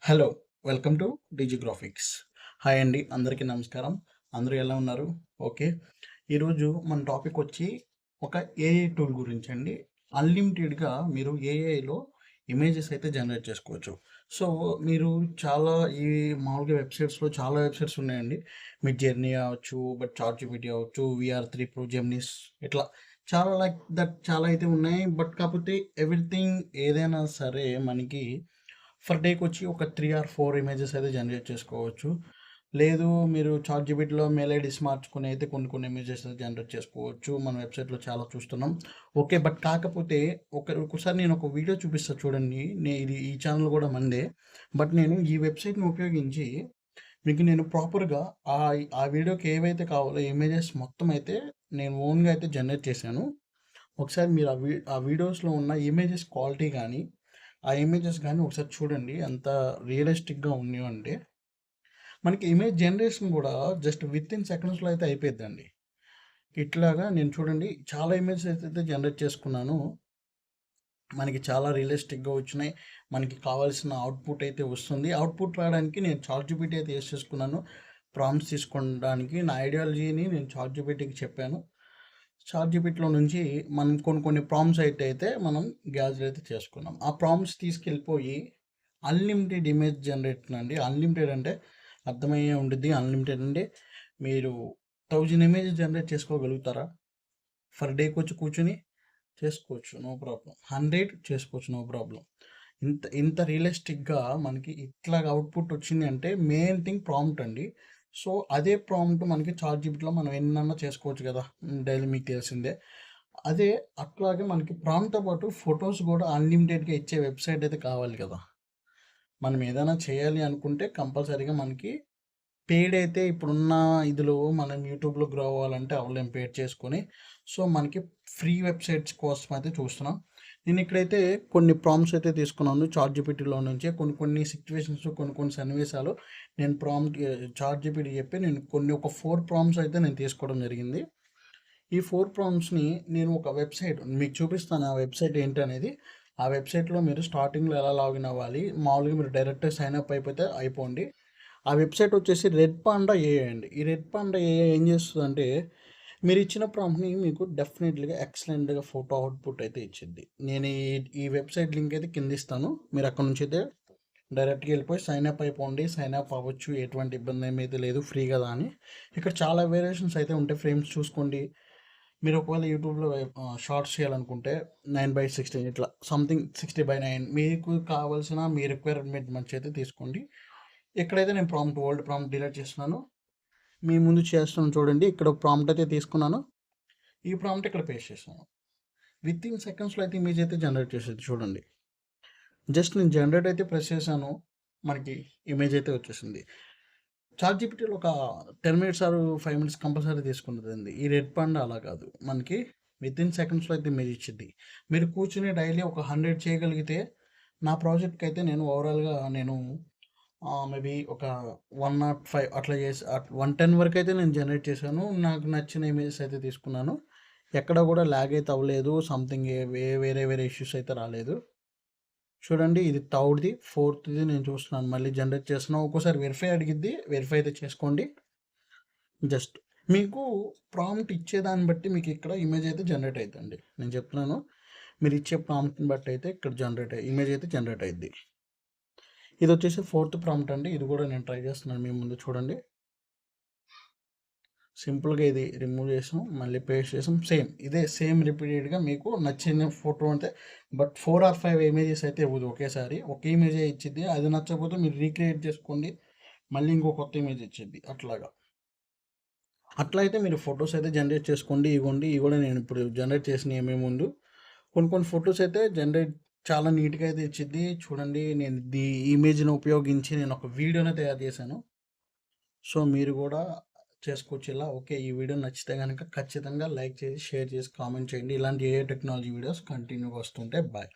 Hello! Welcome to DG graphics. Hi అండి. అందరికీ నమస్కారం. అందరూ ఎలా ఉన్నారు? ఓకే. ఈరోజు మన టాపిక్ వచ్చి ఒక ఏఐ టూల్ గురించండి. అన్‌లిమిటెడ్‌గా మీరు ఏఐలో ఇమేజెస్ అయితే జనరేట్ చేసుకోవచ్చు. సో, మీరు చాలా ఈ మామూలుగా వెబ్‌సైట్స్‌లో చాలా వెబ్‌సైట్స్ ఉన్నాయండి. మిడ్‌జర్నీ అవ్వచ్చు, చాట్‌జీపీటీ అవ్వచ్చు, వీఆర్ 3 ప్రో, జెమినీస్ ఇట్లా చాలా లైక్ దట్ చాలా అయితే ఉన్నాయి. కాకపోతే ఎవ్రీథింగ్ ఏదైనా సరే మనకి డేకొచ్చి ఒక 3 ఆర్ 4 ఇమేజెస్ అయితే జనరేట్ చేసుకోవచ్చు. లేదు మీరు చాట్‌జీపీటీలో మెయిల్ ఐడీస్ మార్చుకొని అయితే కొన్ని ఇమేజెస్ జనరేట్ చేసుకోవచ్చు. మన వెబ్‌సైట్‌లో చాలా చూస్తున్నాం. ఓకే. కాకపోతే ఒక్కసారి నేను ఒక వీడియో చూపిస్తా చూడండి. ఇది ఈ ఛానెల్ కూడా మనదే. నేను ఈ వెబ్‌సైట్‌ని ఉపయోగించి మీకు నేను ప్రాపర్‌గా ఆ వీడియోకి ఏవైతే కావాలో ఇమేజెస్ మొత్తం అయితే నేను ఓన్‌గా అయితే జనరేట్ చేశాను. ఒకసారి మీరు ఆ వీడియోస్‌లో ఉన్న ఇమేజెస్ క్వాలిటీ గానీ, ఆ ఇమేజెస్ గానీ ఒకసారి చూడండి. ఎంత రియలిస్టిక్‌గా ఉన్నాయంటే, మనకి ఇమేజ్ జనరేషన్ గూడా జస్ట్ వితిన్ సెకండ్స్‌లో అయితే అయిపోద్దండి. ఇట్లాగా నేను చూడండి చాలా ఇమేజెస్ అయితే జనరేట్ చేసుకున్నాను. మనకి చాలా రియలిస్టిక్‌గా వచ్చినాయి. మనకి కావాల్సిన అవుట్‌పుట్ అయితే వస్తుంది. అవుట్‌పుట్ రావడానికి నేను చాట్‌జీపీటీ అయితే యూజ్ చేసుకున్నాను. ప్రాంప్ట్స్ తీసుకోవడానికి నా ఐడియాలజీని నేను చాట్‌జీపీటీకి చెప్పాను. చాట్‌జీపీటీలో నుంచి మనం కొన్ని ప్రాంప్ట్స్ అయితే మనం గ్యాదర్ అయితే చేసుకున్నాం. ఆ ప్రాంప్ట్స్ తీసుకెళ్ళిపోయి అన్‌లిమిటెడ్ ఇమేజ్ జనరేషన్ అండి. అన్‌లిమిటెడ్ అంటే అర్థమయ్యే ఉండిద్ది. అన్‌లిమిటెడ్ అంటే మీరు 1000 ఇమేజెస్ జనరేట్ చేసుకోగలుగుతారా? డేకి వచ్చి కూర్చొని చేసుకోవచ్చు. No problem. 100 చేసుకోవచ్చు. No problem. ఇంత ఇంత రియలిస్టిక్‌గా మనకి ఇట్లాగా అవుట్‌పుట్ వచ్చింది అంటే మెయిన్ థింగ్ ప్రాంప్ట్ అండి. సో, అదే ప్రాంప్ట్ మనకి చాట్‌జీపీటీలో మనం ఎన్నన్నా చేసుకోవచ్చు కదా! డైలీ మీకు తెలిసిందే. అదే అట్లాగే మనకి ప్రాంప్ట్‌తో పాటు ఫోటోస్ కూడా అన్‌లిమిటెడ్‌గా ఇచ్చే వెబ్‌సైట్ అయితే కావాలి కదా! మనం ఏదైనా చేయాలి అనుకుంటే కంపల్సరీగా మనకి పెయిడ్ అయితే ఇప్పుడున్న ఇదిలో మనం యూట్యూబ్‌లో గ్రో అవ్వాలంటే అవ్వలేం పెయిడ్ చేసుకొని. సో, మనకి ఫ్రీ వెబ్‌సైట్స్ కోసం అయితే చూస్తున్నాం. నేను ఇక్కడైతే కొన్ని ప్రాంప్ట్స్ అయితే తీసుకున్నాను చాట్‌జీపీటీలో నుంచే. కొన్ని సిట్యుయేషన్స్, కొన్ని సన్నివేశాలు నేను చాట్‌జీపీటీకి చెప్పి నేను ఒక 4 ప్రాంప్ట్స్ అయితే నేను తీసుకోవడం జరిగింది. ఈ 4 ప్రాంప్ట్స్‌ని నేను ఒక వెబ్‌సైట్ మీకు చూపిస్తాను ఆ వెబ్‌సైట్ ఏంటనేది. ఆ వెబ్‌సైట్‌లో మీరు స్టార్టింగ్‌లో ఎలా లాగిన్ అవ్వాలి, మామూలుగా మీరు డైరెక్ట్‌గా సైన్ అప్ అయిపోతే అయిపోండి. ఆ వెబ్‌సైట్ వచ్చేసి రెడ్ పాండా ఏఐ అండి. ఈ రెడ్ పాండా ఏఐ ఏం చేస్తదంటే, మీరిచ్చిన ప్రాంప్ట్‌ని మీకు డెఫినెట్‌లీగా ఎక్సలెంట్‌గా ఫోటో అవుట్‌పుట్ అయితే ఇచ్చిద్ది. నేను ఈ వెబ్‌సైట్ లింక్ అయితే కింద ఇస్తాను. మీరు అక్కడి నుంచి అయితే డైరెక్ట్‌గా వెళ్ళిపోయి సైన్ అప్ అయిపోండి. సైన్ అప్ అవ్వచ్చు. ఎటువంటి ఇబ్బంది ఏమైతే లేదు. ఫ్రీ కదా అని. ఇక్కడ చాలా వేరియేషన్స్ అయితే ఉంటాయి. ఫ్రేమ్స్ చూసుకోండి. మీరు ఒకవేళ యూట్యూబ్‌లో షార్ట్స్ చేయాలనుకుంటే 9/16 ఇట్లా సంథింగ్ 60/9 మీకు కావాల్సిన మీ రిక్వైర్మెంట్ మంచి అయితే తీసుకోండి. ఇక్కడైతే నేను ఓల్డ్ ప్రాంప్ట్ డిలీట్ చేస్తున్నాను. మీ ముందు చేస్తున్నాను చూడండి. ఇక్కడ ప్రాంప్ట్ అయితే తీసుకున్నాను. ఈ ప్రాంప్ట్ ఇక్కడ పేస్ట్ చేశాను. వితిన్ సెకండ్స్‌లో అయితే ఇమేజ్ అయితే జనరేట్ చేసేది చూడండి. జస్ట్ నేను జనరేట్ అయితే ప్రెస్ చేశాను. మనకి ఇమేజ్ అయితే వచ్చేసింది. చాట్‌జీపీటీలో ఒక 10 మినిట్స్ ఆర్ 5 మినిట్స్ కంపల్సరీ తీసుకుంటదండి. ఈ రెడ్ పాండా అలా కాదు. మనకి వితిన్ సెకండ్స్‌లో అయితే ఇమేజ్ ఇచ్చిద్ది. మీరు కూర్చొని డైలీ ఒక 100 చేయగలిగితే నా ప్రాజెక్ట్‌కి అయితే నేను ఓవరాల్‌గా నేను మేబీ ఒక 105 అట్లా చేసి 110 వరకైతే నేను జనరేట్ చేశాను. నాకు నచ్చిన ఇమేజెస్ అయితే తీసుకున్నాను. ఎక్కడ కూడా లాగ్ అయితే అవ్వలేదు. సంథింగ్ వేరే ఇష్యూస్ అయితే రాలేదు. చూడండి ఇది థర్డ్‌ది, ఫోర్త్‌ది నేను చూస్తున్నాను. మళ్ళీ జనరేట్ చేస్తున్నాను. ఒక్కోసారి వెరిఫై అడిగిద్ది. వెరిఫై అయితే చేసుకోండి. జస్ట్ మీకు ప్రాంప్ట్ ఇచ్చేదాన్ని బట్టి మీకు ఇక్కడ ఇమేజ్ అయితే జనరేట్ అయిద్దండి. నేను చెప్తున్నాను. మీరు ఇచ్చే ప్రాంప్ట్‌ని బట్టి అయితే ఇక్కడ ఇమేజ్ అయితే జనరేట్ అయిద్ది. ఇది వచ్చేసి ఫోర్త్ ప్రాంప్ట్ అండి. ఇది కూడా నేను ట్రై చేస్తున్నాను మీ ముందు చూడండి. సింపుల్‌గా ఇది రిమూవ్ చేసాం. మళ్ళీ పేస్ట్ చేసాం. ఇదే సేమ్ రిపీటెడ్‌గా మీకు నచ్చిన ఫోటో అంటే 4 ఆర్ 5 ఇమేజెస్ అయితే ఇవ్వదు ఒకేసారి. ఒక ఇమేజే ఇచ్చిద్ది. అది నచ్చకపోతే మీరు రీక్రియేట్ చేసుకోండి. మళ్ళీ ఇంకో కొత్త ఇమేజ్ ఇచ్చిద్ది అట్లాగా. అట్లా అయితే మీరు ఫోటోస్ అయితే జనరేట్ చేసుకోండి. ఇవి కూడా నేను ఇప్పుడు జనరేట్ చేసినయి మీ ముందు. కొన్ని ఫోటోస్ అయితే చాలా నీట్‌గా అయితే ఇచ్చిద్ది. చూడండి నేను ఇమేజ్‌ని ఉపయోగించి నేను ఒక వీడియోనే తయారు చేశాను. సో, మీరు గూడా చేసుకోవచ్చు ఇలా. ఓకే. ఈ వీడియో నచ్చితే గనక ఖచ్చితంగా లైక్ చేసి, షేర్ చేసి, కామెంట్ చేయండి. ఇలాంటి ఏఐ టెక్నాలజీ వీడియోస్ కంటిన్యూగా వస్తుంటాయి. బాయ్.